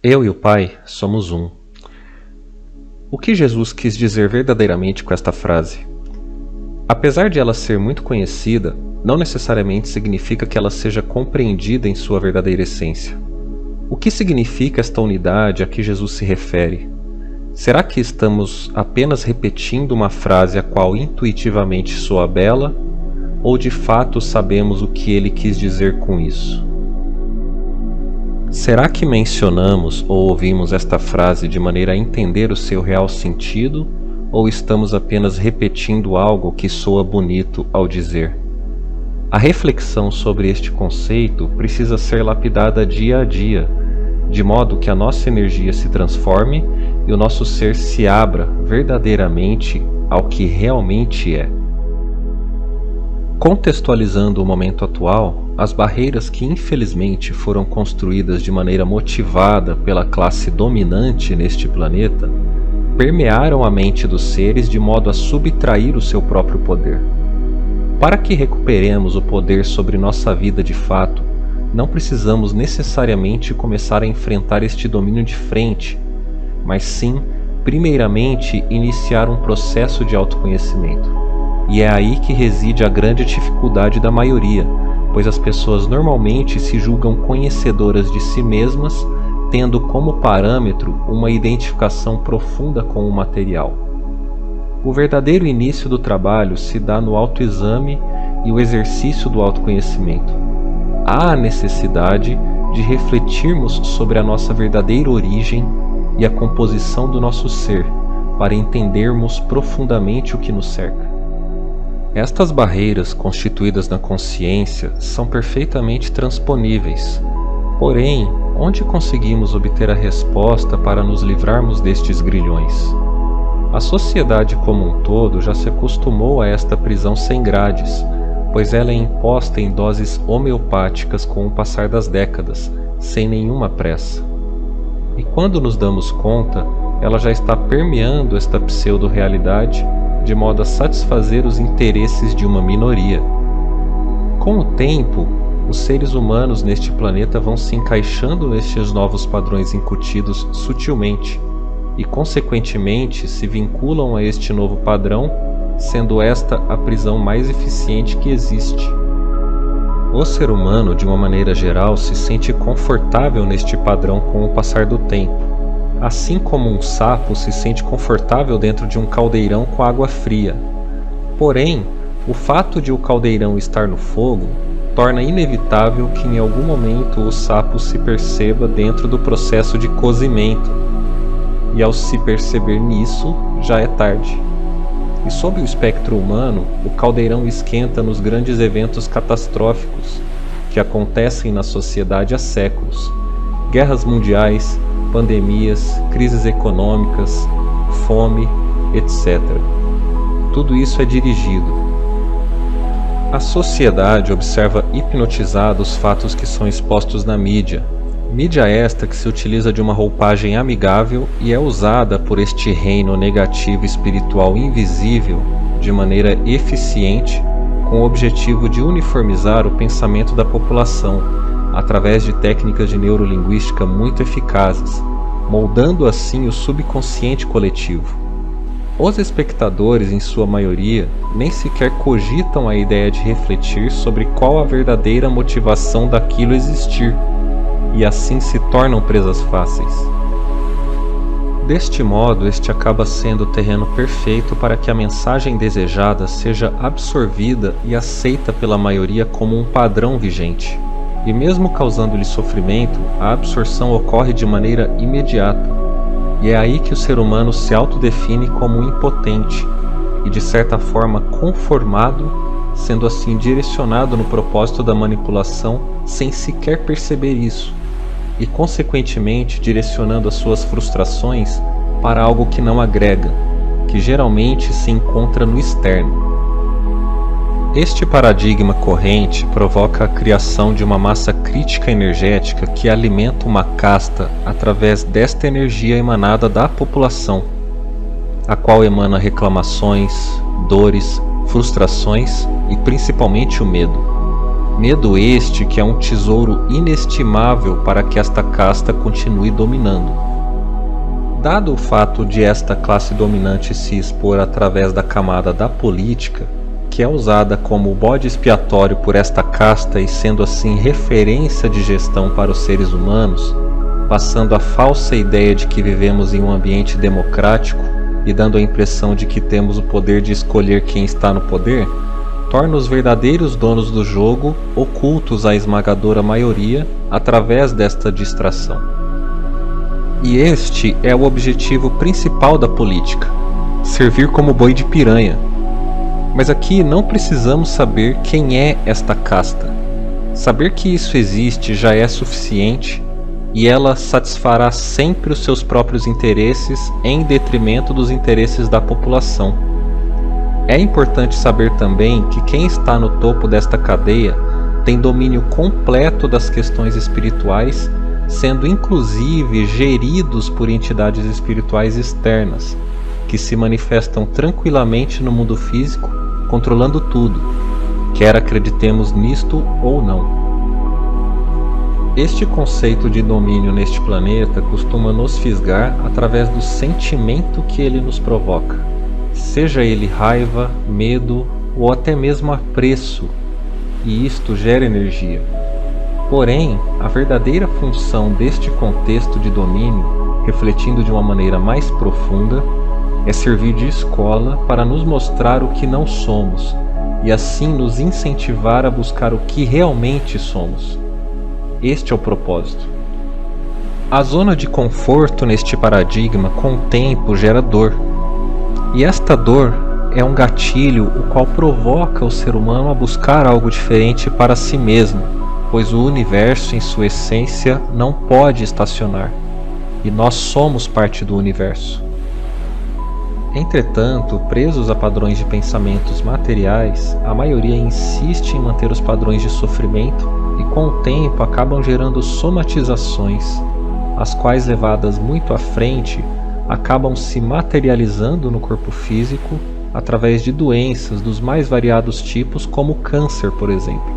Eu e o Pai somos um. O que Jesus quis dizer verdadeiramente com esta frase? Apesar de ela ser muito conhecida, não necessariamente significa que ela seja compreendida em sua verdadeira essência. O que significa esta unidade a que Jesus se refere? Será que estamos apenas repetindo uma frase a qual intuitivamente soa bela, ou de fato sabemos o que ele quis dizer com isso? Será que mencionamos ou ouvimos esta frase de maneira a entender o seu real sentido, ou estamos apenas repetindo algo que soa bonito ao dizer? A reflexão sobre este conceito precisa ser lapidada dia a dia, de modo que a nossa energia se transforme e o nosso ser se abra verdadeiramente ao que realmente é. Contextualizando o momento atual, as barreiras que infelizmente foram construídas de maneira motivada pela classe dominante neste planeta permearam a mente dos seres de modo a subtrair o seu próprio poder. Para que recuperemos o poder sobre nossa vida de fato, não precisamos necessariamente começar a enfrentar este domínio de frente, mas sim, primeiramente, iniciar um processo de autoconhecimento. E é aí que reside a grande dificuldade da maioria, pois as pessoas normalmente se julgam conhecedoras de si mesmas, tendo como parâmetro uma identificação profunda com o material. O verdadeiro início do trabalho se dá no autoexame e o exercício do autoconhecimento. Há a necessidade de refletirmos sobre a nossa verdadeira origem e a composição do nosso ser, para entendermos profundamente o que nos cerca. Estas barreiras constituídas na consciência são perfeitamente transponíveis. Porém, onde conseguimos obter a resposta para nos livrarmos destes grilhões? A sociedade como um todo já se acostumou a esta prisão sem grades, pois ela é imposta em doses homeopáticas com o passar das décadas, sem nenhuma pressa. E quando nos damos conta, ela já está permeando esta pseudo-realidade de modo a satisfazer os interesses de uma minoria. Com o tempo, os seres humanos neste planeta vão se encaixando nestes novos padrões incutidos sutilmente e, consequentemente, se vinculam a este novo padrão, sendo esta a prisão mais eficiente que existe. O ser humano, de uma maneira geral, se sente confortável neste padrão com o passar do tempo, assim como um sapo se sente confortável dentro de um caldeirão com água fria. Porém, o fato de o caldeirão estar no fogo torna inevitável que em algum momento o sapo se perceba dentro do processo de cozimento, e ao se perceber nisso, já é tarde. E sob o espectro humano, o caldeirão esquenta nos grandes eventos catastróficos que acontecem na sociedade há séculos: guerras mundiais, pandemias, crises econômicas, fome, etc. Tudo isso é dirigido. A sociedade observa hipnotizada os fatos que são expostos na mídia. Mídia esta que se utiliza de uma roupagem amigável e é usada por este reino negativo espiritual invisível de maneira eficiente, com o objetivo de uniformizar o pensamento da população, através de técnicas de neurolinguística muito eficazes, moldando assim o subconsciente coletivo. Os espectadores, em sua maioria, nem sequer cogitam a ideia de refletir sobre qual a verdadeira motivação daquilo existir, e assim se tornam presas fáceis. Deste modo, este acaba sendo o terreno perfeito para que a mensagem desejada seja absorvida e aceita pela maioria como um padrão vigente. E mesmo causando-lhe sofrimento, a absorção ocorre de maneira imediata. E é aí que o ser humano se autodefine como impotente e, de certa forma, conformado, sendo assim direcionado no propósito da manipulação sem sequer perceber isso, e consequentemente direcionando as suas frustrações para algo que não agrega, que geralmente se encontra no externo. Este paradigma corrente provoca a criação de uma massa crítica energética que alimenta uma casta através desta energia emanada da população, a qual emana reclamações, dores, frustrações e principalmente o medo. Medo este que é um tesouro inestimável para que esta casta continue dominando. Dado o fato de esta classe dominante se expor através da camada da política, que é usada como bode expiatório por esta casta e sendo assim referência de gestão para os seres humanos, passando a falsa ideia de que vivemos em um ambiente democrático e dando a impressão de que temos o poder de escolher quem está no poder, torna os verdadeiros donos do jogo ocultos à esmagadora maioria através desta distração. E este é o objetivo principal da política: servir como boi de piranha. Mas aqui não precisamos saber quem é esta casta. Saber que isso existe já é suficiente, e ela satisfará sempre os seus próprios interesses em detrimento dos interesses da população. É importante saber também que quem está no topo desta cadeia tem domínio completo das questões espirituais, sendo inclusive geridos por entidades espirituais externas, que se manifestam tranquilamente no mundo físico, controlando tudo, quer acreditemos nisto ou não. Este conceito de domínio neste planeta costuma nos fisgar através do sentimento que ele nos provoca, seja ele raiva, medo ou até mesmo apreço, e isto gera energia. Porém, a verdadeira função deste contexto de domínio, refletindo de uma maneira mais profunda, é servir de escola para nos mostrar o que não somos e assim nos incentivar a buscar o que realmente somos. Este é o propósito. A zona de conforto neste paradigma com o tempo gera dor. E esta dor é um gatilho o qual provoca o ser humano a buscar algo diferente para si mesmo, pois o universo em sua essência não pode estacionar, e nós somos parte do universo. Entretanto, presos a padrões de pensamentos materiais, a maioria insiste em manter os padrões de sofrimento e com o tempo acabam gerando somatizações, as quais levadas muito à frente acabam se materializando no corpo físico através de doenças dos mais variados tipos, como o câncer, por exemplo.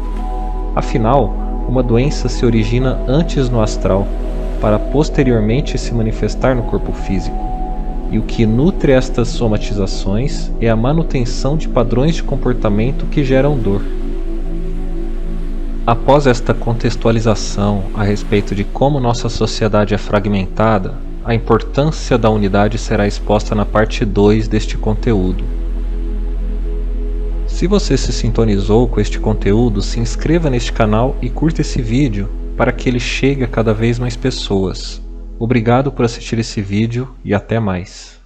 Afinal, uma doença se origina antes no astral, para posteriormente se manifestar no corpo físico. E o que nutre estas somatizações é a manutenção de padrões de comportamento que geram dor. Após esta contextualização a respeito de como nossa sociedade é fragmentada, a importância da unidade será exposta na parte 2 deste conteúdo. Se você se sintonizou com este conteúdo, se inscreva neste canal e curta esse vídeo para que ele chegue a cada vez mais pessoas. Obrigado por assistir esse vídeo e até mais.